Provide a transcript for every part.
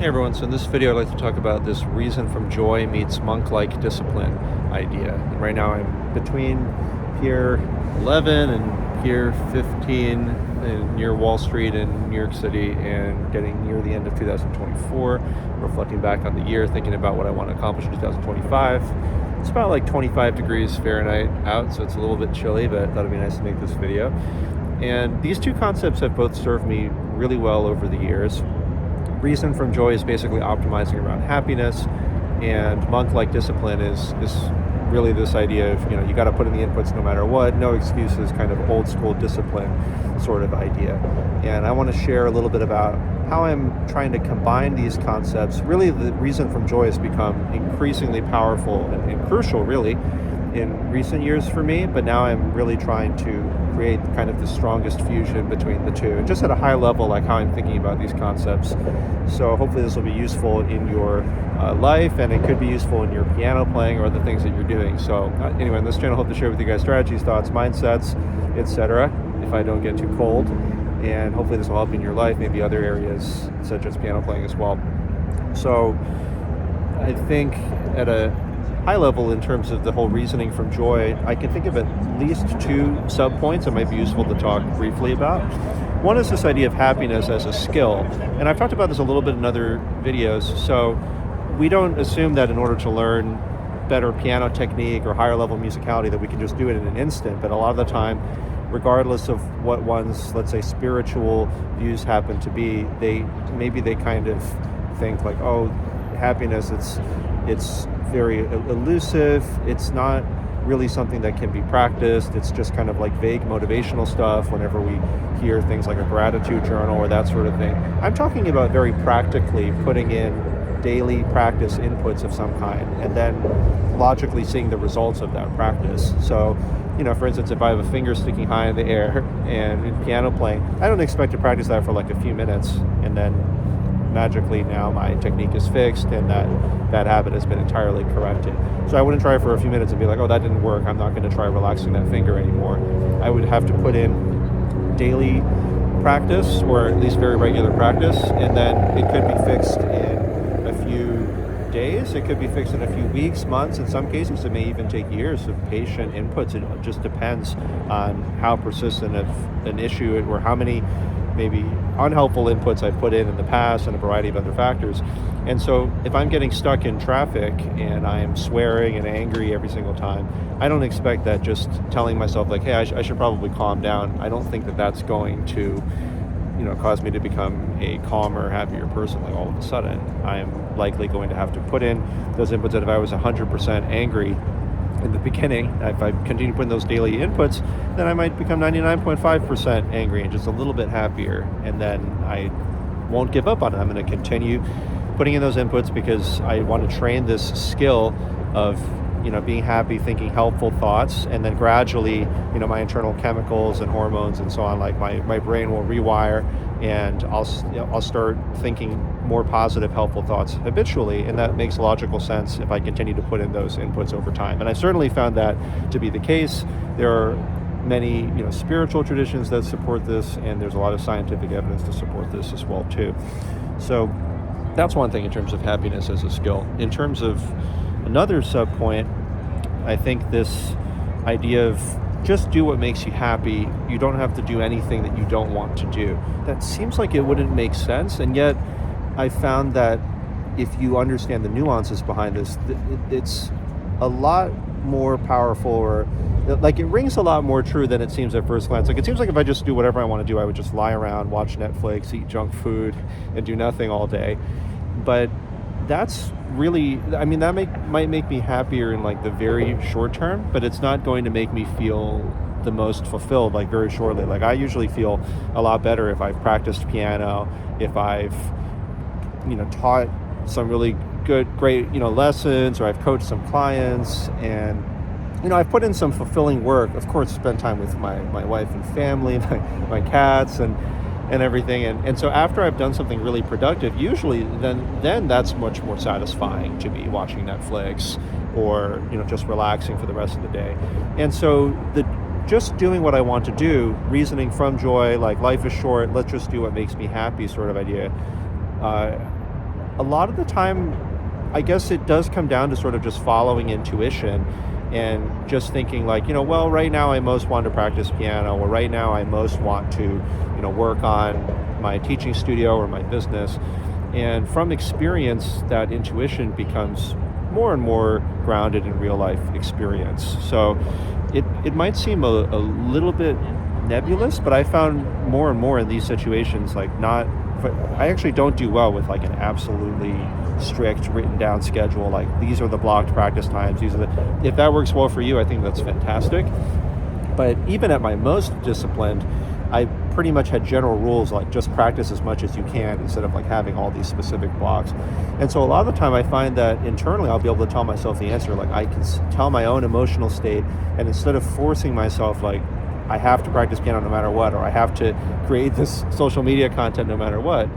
Hey everyone, so in this video I'd like to talk about this reason from joy meets monk-like discipline idea. And right now I'm between Pier 11 and Pier 15 near Wall Street in New York City, and getting near the end of 2024, reflecting back on the year, thinking about what I want to accomplish in 2025. It's about like 25 degrees Fahrenheit out, so it's a little bit chilly, but I thought it'd be nice to make this video. And these two concepts have both served me really well over the years. Reason from joy is basically optimizing around happiness, and monk-like discipline is really this idea of, you got to put in the inputs no matter what, no excuses, kind of old school discipline sort of idea. And I want to share a little bit about how I'm trying to combine these concepts. Really, the reason from joy has become increasingly powerful and crucial, really, in recent years for me, but now I'm really trying to create kind of the strongest fusion between the two, and just at a high level, like how I'm thinking about these concepts. So hopefully this will be useful in your life, and it could be useful in your piano playing or other things that you're doing. So anyway, in this channel, I hope to share with you guys strategies, thoughts, mindsets, etc., if I don't get too cold, and hopefully this will help in your life, maybe other areas such as piano playing as well. So I think at a high level, in terms of the whole reasoning from joy, I can think of at least two sub-points that might be useful to talk briefly about. One is this idea of happiness as a skill, and I've talked about this a little bit in other videos. So we don't assume that in order to learn better piano technique or higher level musicality that we can just do it in an instant, but a lot of the time, regardless of what one's, let's say, spiritual views happen to be, they kind of think like, oh, happiness, it's very elusive, it's not really something that can be practiced, it's just kind of like vague motivational stuff whenever we hear things like a gratitude journal or that sort of thing. I'm talking about very practically putting in daily practice inputs of some kind, and then logically seeing the results of that practice. So, for instance, if I have a finger sticking high in the air and in piano playing, I don't expect to practice that for like a few minutes, and then magically now my technique is fixed and that habit has been entirely corrected. So I wouldn't try it for a few minutes and be like, oh, that didn't work, I'm not going to try relaxing that finger anymore. I would have to put in daily practice, or at least very regular practice, and then it could be fixed in a few days, it could be fixed in a few weeks, months. In some cases it may even take years of patient inputs. It just depends on how persistent of an issue or how many maybe unhelpful inputs I've put in the past, and a variety of other factors. And so if I'm getting stuck in traffic and I'm swearing and angry every single time, I don't expect that just telling myself like, hey, I should probably calm down. I don't think that that's going to cause me to become a calmer, happier person. Like all of a sudden, I'm likely going to have to put in those inputs that if I was 100% angry in the beginning, if I continue putting those daily inputs, then I might become 99.5% angry and just a little bit happier. And then I won't give up on it. I'm going to continue putting in those inputs because I want to train this skill of, being happy, thinking helpful thoughts, and then gradually, my internal chemicals and hormones and so on, like my brain will rewire, and I'll start thinking more positive, helpful thoughts habitually, and that makes logical sense if I continue to put in those inputs over time. And I certainly found that to be the case. There are many, spiritual traditions that support this, and there's a lot of scientific evidence to support this as well too. So that's one thing in terms of happiness as a skill. In terms of another sub-point, I think this idea of just do what makes you happy. You don't have to do anything that you don't want to do. That seems like it wouldn't make sense, and yet I found that if you understand the nuances behind this, it's a lot more powerful, or like it rings a lot more true than it seems at first glance. Like it seems like if I just do whatever I want to do, I would just lie around, watch Netflix, eat junk food, and do nothing all day. But that's really, that might make me happier in like the very short term, but it's not going to make me feel the most fulfilled like very shortly. Like I usually feel a lot better if I've practiced piano, if I've taught some really great lessons, or I've coached some clients, and I've put in some fulfilling work. Of course, spend time with my wife and family, my cats and everything, and so after I've done something really productive, usually then that's much more satisfying to be watching Netflix or just relaxing for the rest of the day. And so just doing what I want to do, reasoning from joy, like life is short, let's just do what makes me happy sort of idea, a lot of the time, I guess it does come down to sort of just following intuition and just thinking like, well, right now I most want to practice piano, or right now I most want to, work on my teaching studio or my business. And from experience, that intuition becomes more and more grounded in real life experience. So it might seem a little bit nebulous, but I found more and more in these situations, like I actually don't do well with like an absolutely strict written down schedule. Like these are the blocked practice times. If that works well for you, I think that's fantastic. But even at my most disciplined, I pretty much had general rules like just practice as much as you can instead of like having all these specific blocks. And so a lot of the time I find that internally I'll be able to tell myself the answer. Like I can tell my own emotional state, and instead of forcing myself like I have to practice piano no matter what, or I have to create this social media content no matter what,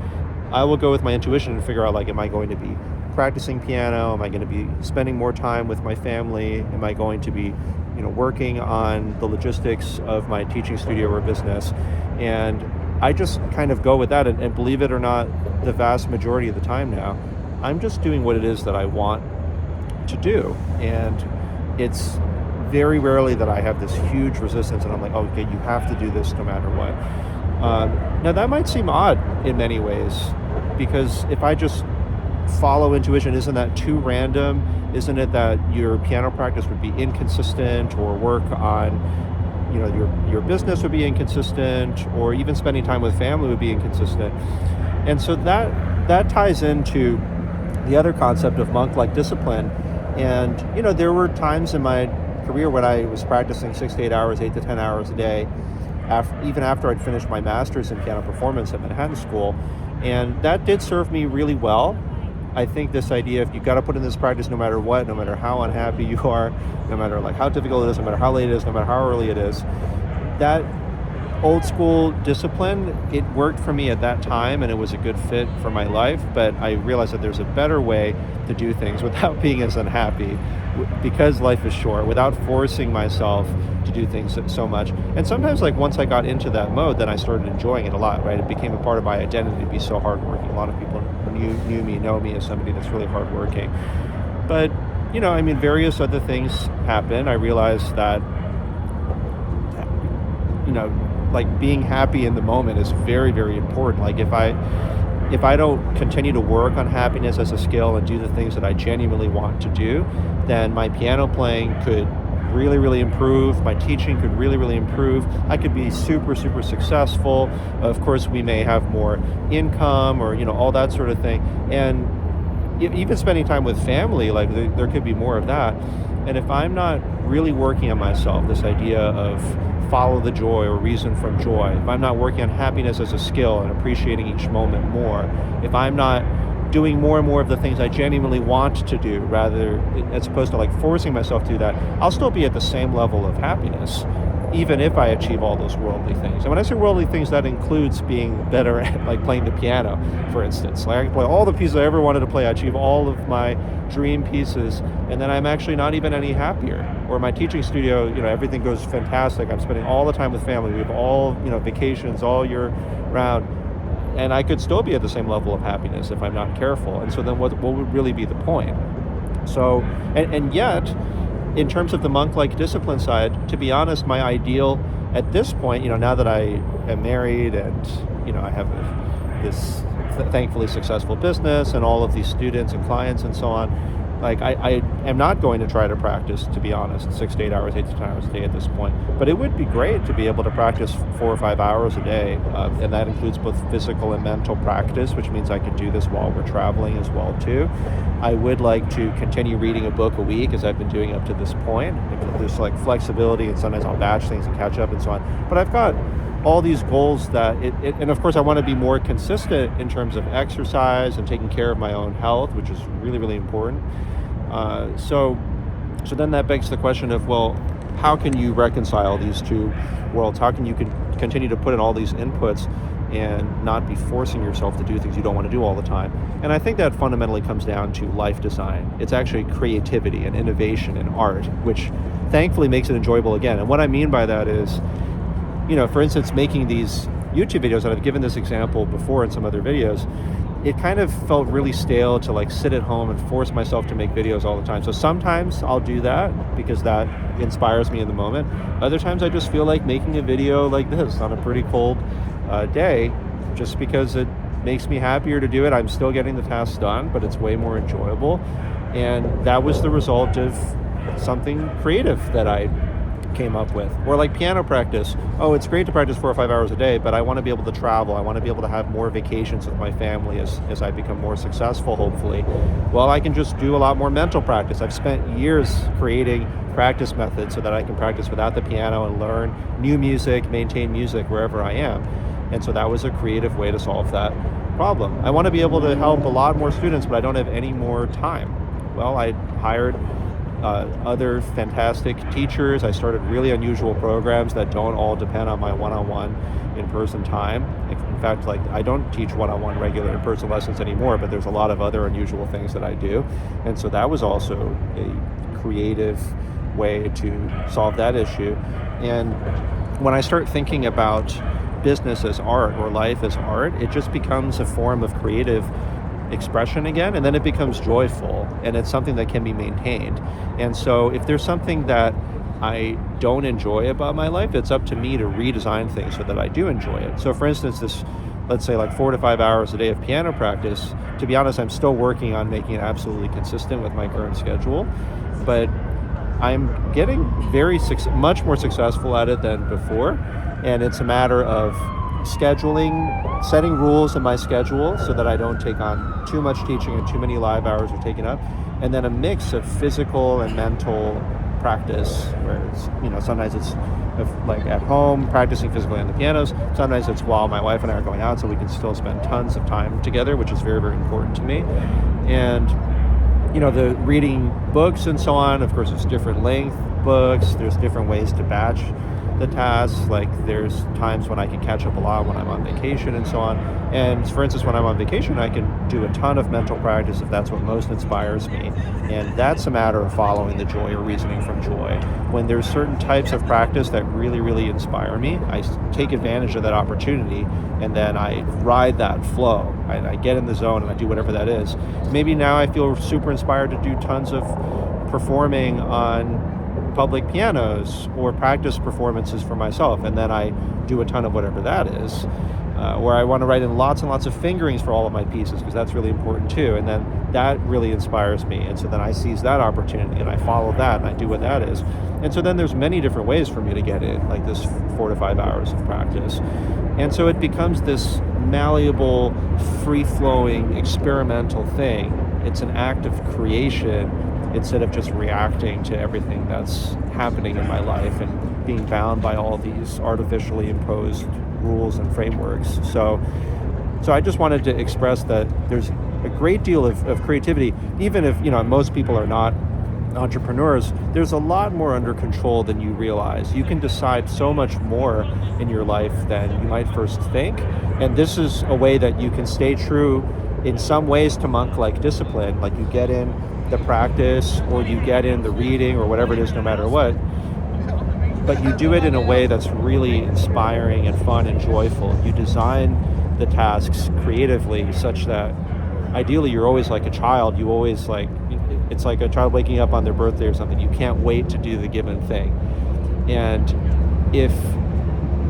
I will go with my intuition and figure out like, am I going to be practicing piano? Am I going to be spending more time with my family? Am I going to be working on the logistics of my teaching studio or business? And I just kind of go with that, and believe it or not, the vast majority of the time now, I'm just doing what it is that I want to do. And it's very rarely that I have this huge resistance and I'm like, oh, okay, you have to do this no matter what. Now that might seem odd in many ways, because if I just follow intuition, isn't that too random? Isn't it that your piano practice would be inconsistent, or work on your business would be inconsistent, or even spending time with family would be inconsistent? And so that ties into the other concept of monk-like discipline. And there were times in my career when I was practicing 6 to 8 hours, 8 to 10 hours a day, even after I'd finished my master's in piano performance at Manhattan School, and that did serve me really well. I think this idea of you've got to put in this practice no matter what, no matter how unhappy you are, no matter like how difficult it is, no matter how late it is, no matter how early it is, that old school discipline, it worked for me at that time and it was a good fit for my life. But I realized that there's a better way to do things without being as unhappy, because life is short, without forcing myself to do things so much. And sometimes like once I got into that mode, then I started enjoying it a lot, right? It became a part of my identity to be so hardworking. A lot of people know me as somebody that's really hardworking. But, various other things happen. I realized that, like being happy in the moment is very, very important. Like if I don't continue to work on happiness as a skill and do the things that I genuinely want to do, then my piano playing could really, really improve. My teaching could really, really improve. I could be super, super successful. Of course, we may have more income or, all that sort of thing. And even spending time with family, like there could be more of that. And if I'm not really working on myself, this idea of follow the joy or reason from joy, if I'm not working on happiness as a skill and appreciating each moment more, if I'm not doing more and more of the things I genuinely want to do, rather as opposed to like forcing myself to do that, I'll still be at the same level of happiness, even if I achieve all those worldly things. And when I say worldly things, that includes being better at like playing the piano, for instance. Like I can play all the pieces I ever wanted to play, I achieve all of my dream pieces, and then I'm actually not even any happier. Or my teaching studio, everything goes fantastic. I'm spending all the time with family. We have all, vacations all year round. And I could still be at the same level of happiness if I'm not careful. And so then what would really be the point? So, and yet, in terms of the monk-like discipline side, to be honest, my ideal at this point, now that I am married and, I have this thankfully successful business and all of these students and clients and so on, like I am not going to try to practice, to be honest, 6 to 8 hours, 8 to 10 hours a day at this point. But it would be great to be able to practice 4 or 5 hours a day. And that includes both physical and mental practice, which means I could do this while we're traveling as well too. I would like to continue reading a book a week, as I've been doing up to this point. There's like flexibility, and sometimes I'll batch things and catch up and so on. But I've got all these goals that and of course I want to be more consistent in terms of exercise and taking care of my own health, which is really, really important. So then that begs the question of, well, how can you reconcile these two worlds? How can you continue to put in all these inputs and not be forcing yourself to do things you don't want to do all the time? And I think that fundamentally comes down to life design. It's actually creativity and innovation and art, which thankfully makes it enjoyable again. And what I mean by that is, for instance, making these YouTube videos, and I've given this example before in some other videos, it kind of felt really stale to like sit at home and force myself to make videos all the time. So sometimes I'll do that because that inspires me in the moment. Other times I just feel like making a video like this on a pretty cold day, just because it makes me happier to do it. I'm still getting the task done, but it's way more enjoyable. And that was the result of something creative that I came up with. Or like piano practice. Oh, it's great to practice 4 or 5 hours a day, but I want to be able to travel. I want to be able to have more vacations with my family as I become more successful, hopefully. Well, I can just do a lot more mental practice. I've spent years creating practice methods so that I can practice without the piano and learn new music, maintain music wherever I am. And so that was a creative way to solve that problem. I want to be able to help a lot more students, but I don't have any more time. Well, I hired other fantastic teachers. I started really unusual programs that don't all depend on my one-on-one in-person time. In fact, like I don't teach one-on-one regular in-person lessons anymore, but there's a lot of other unusual things that I do. And so that was also a creative way to solve that issue. And when I start thinking about business as art or life as art, it just becomes a form of creative expression again, and then it becomes joyful, and it's something that can be maintained. And so if there's something that I don't enjoy about my life, it's up to me to redesign things so that I do enjoy it. So for instance, this, let's say like 4 to 5 hours a day of piano practice, to be honest, I'm still working on making it absolutely consistent with my current schedule, but I'm getting much more successful at it than before. And it's a matter of scheduling, setting rules in my schedule so that I don't take on too much teaching and too many live hours are taken up. And then a mix of physical and mental practice where it's, sometimes it's like at home practicing physically on the pianos. Sometimes it's while my wife and I are going out so we can still spend tons of time together, which is very, very important to me. And, the reading books and so on, of course, there's different length books. There's different ways to batch the tasks. Like there's times when I can catch up a lot when I'm on vacation and so on. And for instance, when I'm on vacation, I can do a ton of mental practice if that's what most inspires me. And that's a matter of following the joy or reasoning from joy. When there's certain types of practice that really, really inspire me, I take advantage of that opportunity and then I ride that flow. I get in the zone and I do whatever that is. Maybe now I feel super inspired to do tons of performing on public pianos or practice performances for myself, and then I do a ton of whatever that is. Or I want to write in lots and lots of fingerings for all of my pieces because that's really important too, and then that really inspires me, and so then I seize that opportunity and I follow that and I do what that is. And so then there's many different ways for me to get in, like this 4 to 5 hours of practice. And so it becomes this malleable, free-flowing, experimental thing. It's an act of creation instead of just reacting to everything that's happening in my life and being bound by all these artificially imposed rules and frameworks. So I just wanted to express that there's a great deal of creativity. Even if, most people are not entrepreneurs, there's a lot more under control than you realize. You can decide so much more in your life than you might first think. And this is a way that you can stay true in some ways to monk-like discipline. Like you get in the practice or you get in the reading or whatever it is, no matter what, but you do it in a way that's really inspiring and fun and joyful. You design the tasks creatively such that ideally you're always like a child. You always it's like a child waking up on their birthday or something. You can't wait to do the given thing. And if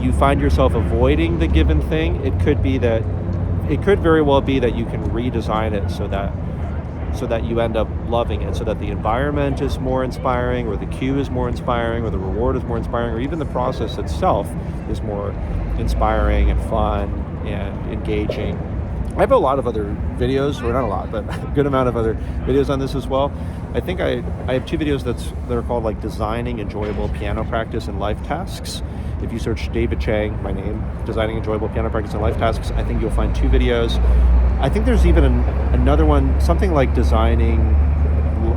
you find yourself avoiding the given thing, it could very well be that you can redesign it so that you end up loving it, so that the environment is more inspiring, or the cue is more inspiring, or the reward is more inspiring, or even the process itself is more inspiring and fun and engaging. I have a lot of other videos, or not a lot, but a good amount of other videos on this as well. I think I have 2 videos that are called like Designing Enjoyable Piano Practice and Life Tasks. If you search David Chang, my name, Designing Enjoyable Piano Practice and Life Tasks, I think you'll find 2 videos. I think there's even another one, something like Designing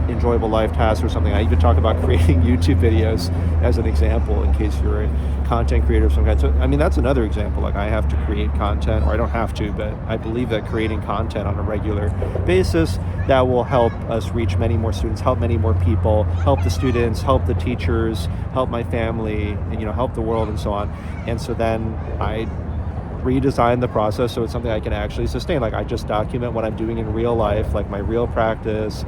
Enjoyable Life Tasks or something. I even talk about creating YouTube videos as an example in case you're a content creator of some kind. So, that's another example. Like I have to create content, or I don't have to, but I believe that creating content on a regular basis that will help us reach many more students, help many more people, help the students, help the teachers, help my family, and help the world and so on. And so then I redesign the process so it's something I can actually sustain. Like I just document what I'm doing in real life, like my real practice,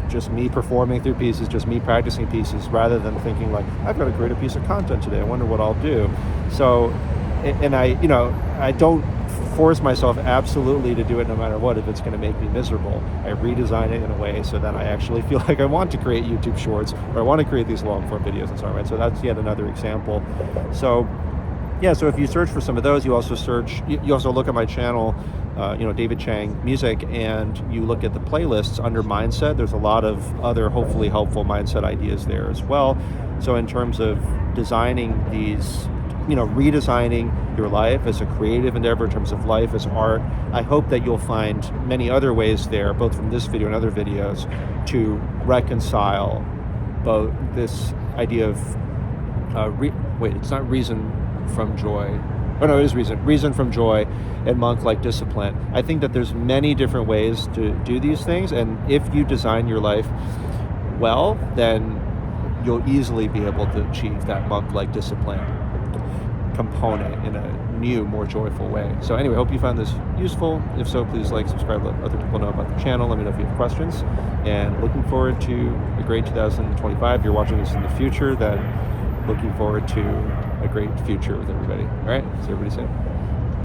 just me performing through pieces, just me practicing pieces, rather than thinking like, I've got to create a piece of content today, I wonder what I'll do. So, and I don't force myself absolutely to do it no matter what if it's going to make me miserable. I redesign it in a way so that I actually feel like I want to create YouTube shorts, or I want to create these long form videos and so on, right? So that's yet another example. So yeah, so if you search for some of those, you also look at my channel, David Chang Music, and you look at the playlists under mindset. There's a lot of other hopefully helpful mindset ideas there as well. So in terms of designing these, redesigning your life as a creative endeavor, in terms of life as art, I hope that you'll find many other ways there, both from this video and other videos, to reconcile both this idea of, it's not reason from joy. Oh no, it is reason from joy and monk-like discipline. I think that there's many different ways to do these things, and if you design your life well, then you'll easily be able to achieve that monk-like discipline component in a new, more joyful way. So anyway, hope you found this useful. If so, please like, subscribe, let other people know about the channel. Let me know if you have questions. And looking forward to a great 2025. If you're watching this in the future, then looking forward to a great future with everybody. All right, so everybody say.